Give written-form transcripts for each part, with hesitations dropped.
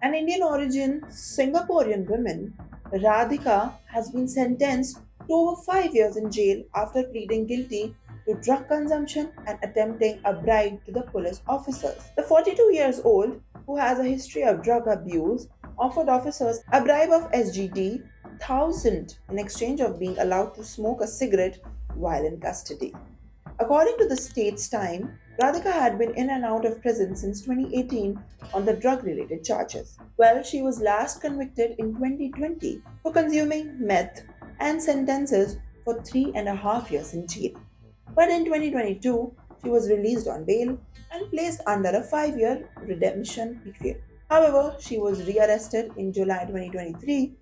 An Indian-origin Singaporean woman, Radika has been sentenced to over 5 years in jail after pleading guilty to drug consumption and attempting a bribe to the police officers. The 42 years old, who has a history of drug abuse, offered officers a bribe of SGD 1000 in exchange of being allowed to smoke a cigarette while in custody. According to the state's time, Radhika had been in and out of prison since 2018 on the drug related charges. Well, she was last convicted in 2020 for consuming meth and sentences for 3.5 years in jail. But in 2022, she was released on bail and placed under a 5 year redemption period. However, she was rearrested in July 2023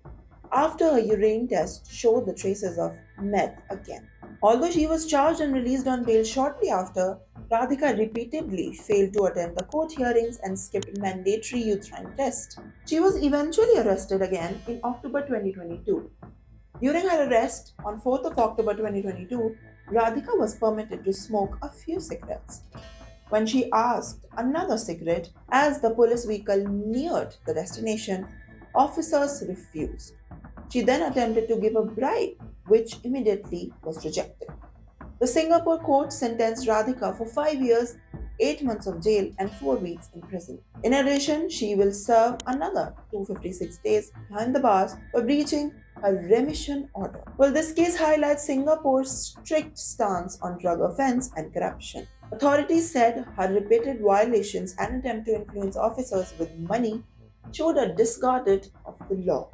after a urine test showed the traces of meth again. Although she was charged and released on bail shortly after, Radhika repeatedly failed to attend the court hearings and skipped mandatory urine tests. She was eventually arrested again in October 2022. During her arrest on 4th of October 2022, Radhika was permitted to smoke a few cigarettes. When she asked another cigarette as the police vehicle neared the destination, officers refused. She then attempted to give a bribe, which immediately was rejected. The Singapore court sentenced Radhika for 5 years, 8 months of jail, and 4 weeks in prison. In addition, she will serve another 256 days behind the bars for breaching a remission order. Well, this case highlights Singapore's strict stance on drug offense and corruption. Authorities said her repeated violations and attempt to influence officers with money showed a disregard of the law.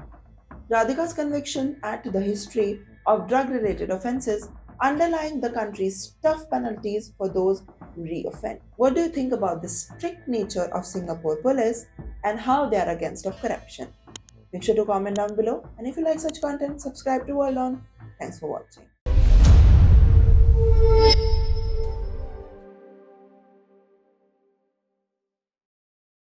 Radhika's conviction add to the history of drug-related offences, underlying the country's tough penalties for those who re-offend. What do you think about the strict nature of Singapore police and how they are against of corruption? Make sure to comment down below, and if you like such content, subscribe to World On. Thanks for watching.